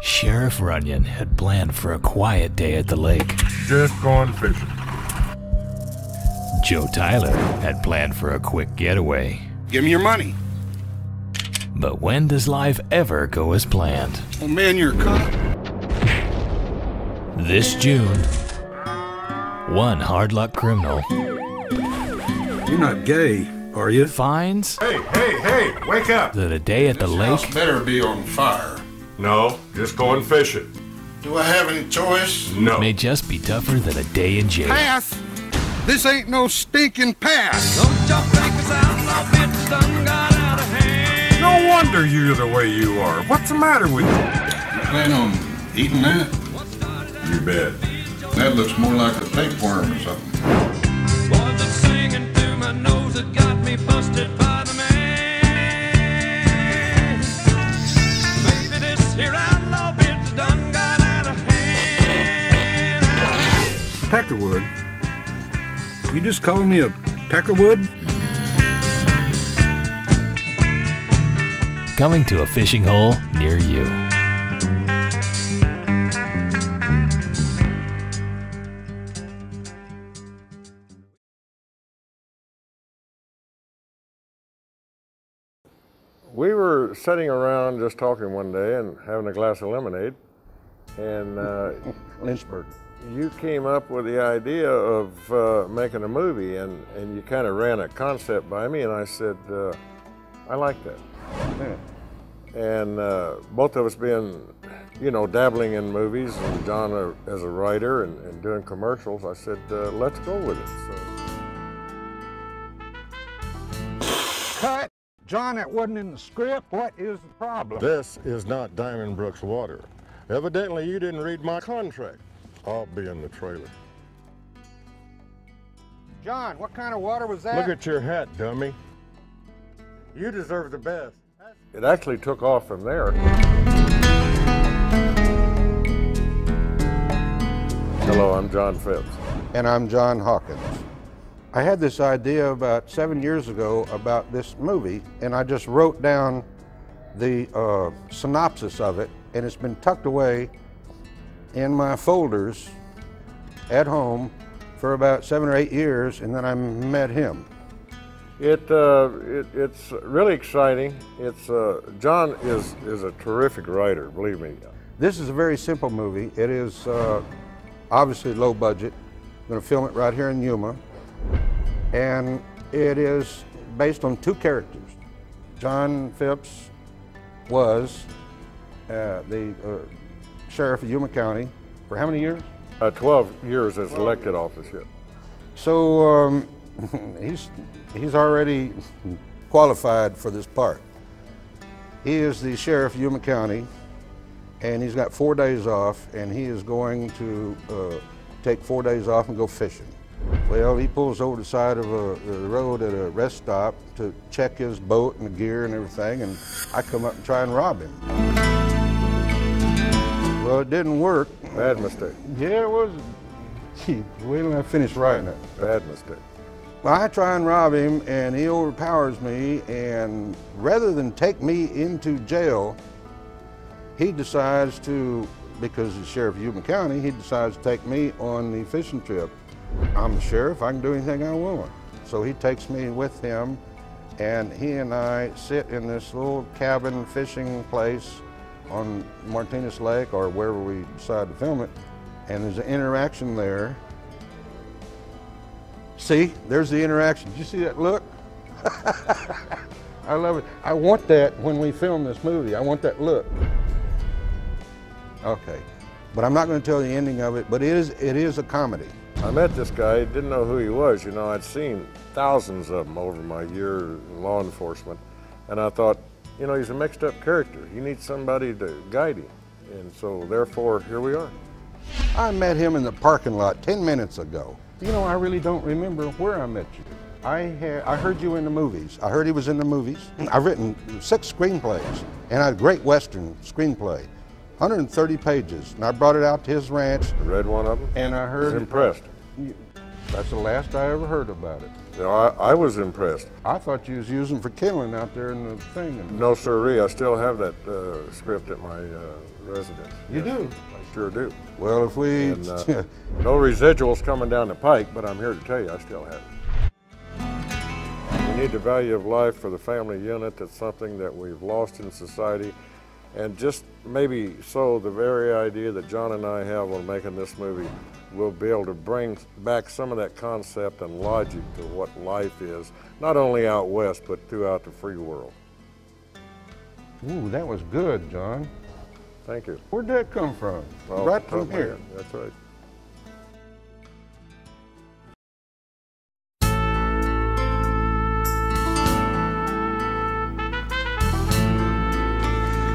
Sheriff Runyon had planned for a quiet day at the lake. Just going fishing. Joe Tyler had planned for a quick getaway. Give me your money. But when does life ever go as planned? Oh man, you're a cop. This June, one hard luck criminal You're not gay, are you? finds Hey, wake up! that a day at the House lake better be on fire. No, just going fishing. Do I have any choice? No. may just be tougher than a day in jail. Pass! This ain't no stinking pass! No wonder you're the way you are. What's the matter with you? You plan on eating that? You bet. That looks more like a tapeworm or something. Peckerwood? You just called me a Peckerwood? Coming to a fishing hole near you. We were sitting around just talking one day and having a glass of lemonade, and Lynchburg. you came up with the idea of making a movie, and you kind of ran a concept by me, and I said, I like that. And both of us being, you know, dabbling in movies, and John as a writer and doing commercials, I said, let's go with it. So. Cut! John, that wasn't in the script. What is the problem? This is not Diamond Brook's water. Evidently, you didn't read my contract. I'll be in the trailer. John, what kind of water was that? Look at your hat, dummy. You deserve the best. It actually took off from there. Hello, I'm John Phipps. And I'm John Hawkins. I had this idea about 7 years ago about this movie, and I just wrote down the synopsis of it, and it's been tucked away in my folders at home for about 7 or 8 years, and then I met him. It's really exciting. John is a terrific writer, believe me. This is a very simple movie. It is obviously low budget. I'm going to film it right here in Yuma. And it is based on two characters. John Phipps was the sheriff of Yuma County for how many years? 12 years as elected office. So he's already qualified for this part. He is the sheriff of Yuma County, and he's got 4 days off, and he is going to take 4 days off and go fishing. Well, he pulls over the side of the road at a rest stop to check his boat and the gear and everything, and I come up and try and rob him. Well, it didn't work. Bad mistake. Yeah, it was. Gee, wait till I finish writing it. Bad mistake. Well, I try and rob him, and he overpowers me, and rather than take me into jail, he decides to, because he's sheriff of Yuma County, he decides to take me on the fishing trip. I'm the sheriff, I can do anything I want. So he takes me with him, and he and I sit in this little cabin fishing place on Martinez Lake, or wherever we decide to film it, and there's an interaction there. See, there's the interaction. Did you see that look? I love it. I want that when we film this movie. I want that look. Okay, but I'm not going to tell you the ending of it, but it is a comedy. I met this guy, didn't know who he was. You know, I'd seen thousands of them over my year in law enforcement, and I thought, you know, he's a mixed up character. He needs somebody to guide him, and so therefore, here we are. I met him in the parking lot 10 minutes ago. You know, I really don't remember where I met you. I heard you in the movies. I heard he was in the movies. I've written 6 screenplays, and a great Western screenplay, 130 pages. And I brought it out to his ranch. I read one of them. And I heard. Was impressed. That's the last I ever heard about it. You know, I was impressed. I thought you was using for killing out there in the thing. No sirree, I still have that script at my residence. You do? I sure do. Well, if we... And, no residuals coming down the pike, but I'm here to tell you I still have it. We need the value of life for the family unit. That's something that we've lost in society. And just maybe so the very idea that John and I have on making this movie will be able to bring back some of that concept and logic to what life is, not only out west, but throughout the free world. Ooh, that was good, John. Thank you. Where'd that come from? Well, Right from here. That's right.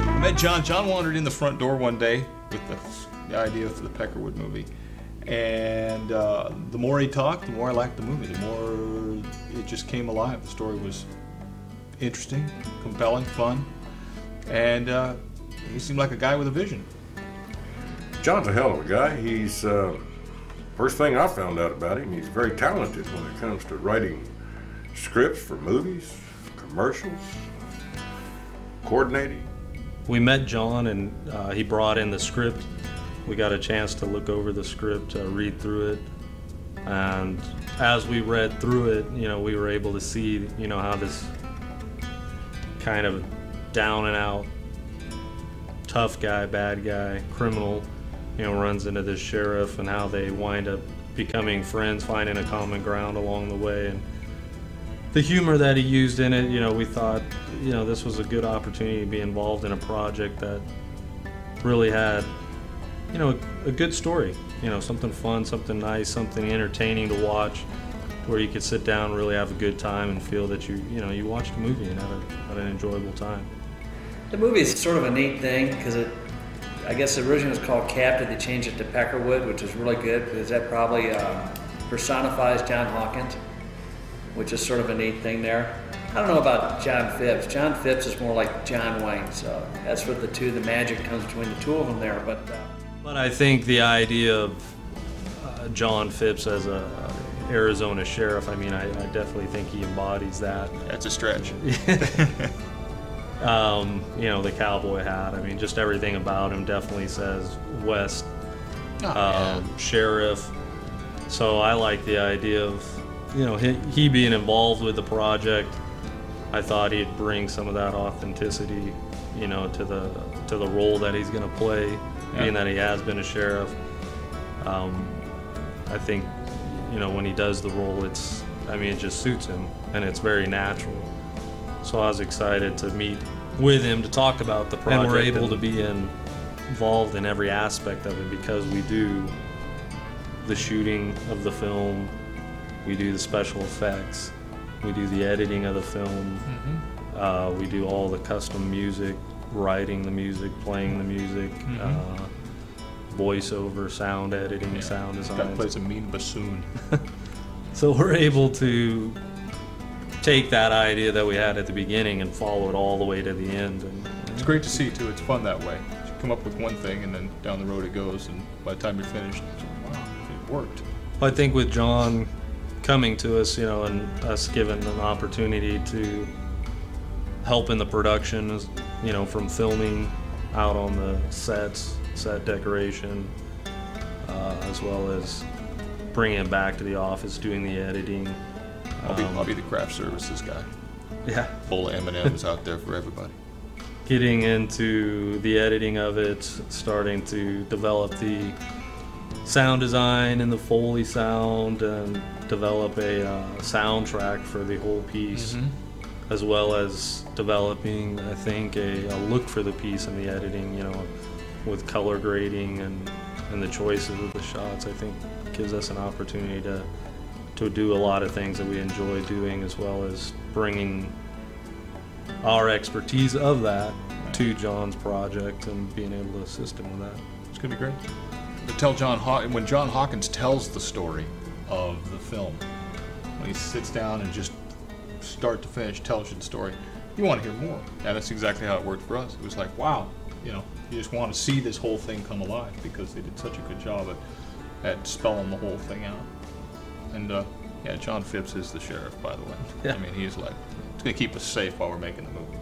I met John. John wandered in the front door one day with the idea for the Peckerwood movie. And the more he talked, the more I liked the movie. The more it just came alive. The story was interesting, compelling, fun. And he seemed like a guy with a vision. John's a hell of a guy. He's, first thing I found out about him, he's very talented when it comes to writing scripts for movies, commercials, coordinating. We met John and he brought in the script. We got a chance to look over the script, read through it. And as we read through it, you know, we were able to see, you know, how this kind of down and out, tough guy, bad guy, criminal, you know, runs into this sheriff and how they wind up becoming friends, finding a common ground along the way. And the humor that he used in it, you know, we thought, you know, this was a good opportunity to be involved in a project that really had, you know, a good story, you know, something fun, something nice, something entertaining to watch, where you could sit down, really have a good time and feel that you know, you watched a movie and had an enjoyable time. The movie is sort of a neat thing because I guess originally it was called Captain. They changed it to Peckerwood, which is really good because that probably personifies John Hawkins, which is sort of a neat thing there. I don't know about John Phipps. John Phipps is more like John Wayne, so that's what the magic comes between the two of them there. But I think the idea of John Phipps as a Arizona sheriff, I mean, I definitely think he embodies that. That's a stretch. You know, the cowboy hat, I mean, just everything about him definitely says West sheriff. So I like the idea of, you know, he being involved with the project. I thought he'd bring some of that authenticity, you know, to the role that he's going to play, being that he has been a sheriff. I think, you know, when he does the role, it just suits him, and it's very natural. So I was excited to meet with him to talk about the project. And we're able to be involved in every aspect of it because we do the shooting of the film, we do the special effects, we do the editing of the film, we do all the custom music, writing the music, playing the music, voiceover, sound editing, sound design. Guy plays a mean bassoon. So we're able to take that idea that we had at the beginning and follow it all the way to the end. And it's great to see too. It's fun that way. You come up with one thing and then down the road it goes, and by the time you're finished, wow, it worked. I think with John coming to us, you know, and us given an opportunity to help in the production, you know, from filming out on the sets, set decoration, as well as bringing it back to the office, doing the editing. I'll be the craft services guy. Yeah. Full of M&Ms out there for everybody. Getting into the editing of it, starting to develop the sound design and the Foley sound, and develop a soundtrack for the whole piece, as well as developing, I think, a look for the piece in the editing, you know, with color grading and the choices of the shots. I think gives us an opportunity to do a lot of things that we enjoy doing, as well as bringing our expertise of that to John's project and being able to assist him with that. It's gonna be great. To tell when John Hawkins tells the story of the film, when he sits down and just start to finish tells you the story, you want to hear more. And that's exactly how it worked for us. It was like, wow, you know, you just want to see this whole thing come alive because they did such a good job at spelling the whole thing out. And yeah, John Phipps is the sheriff, by the way. Yeah. I mean, he's like, it's gonna keep us safe while we're making the movie.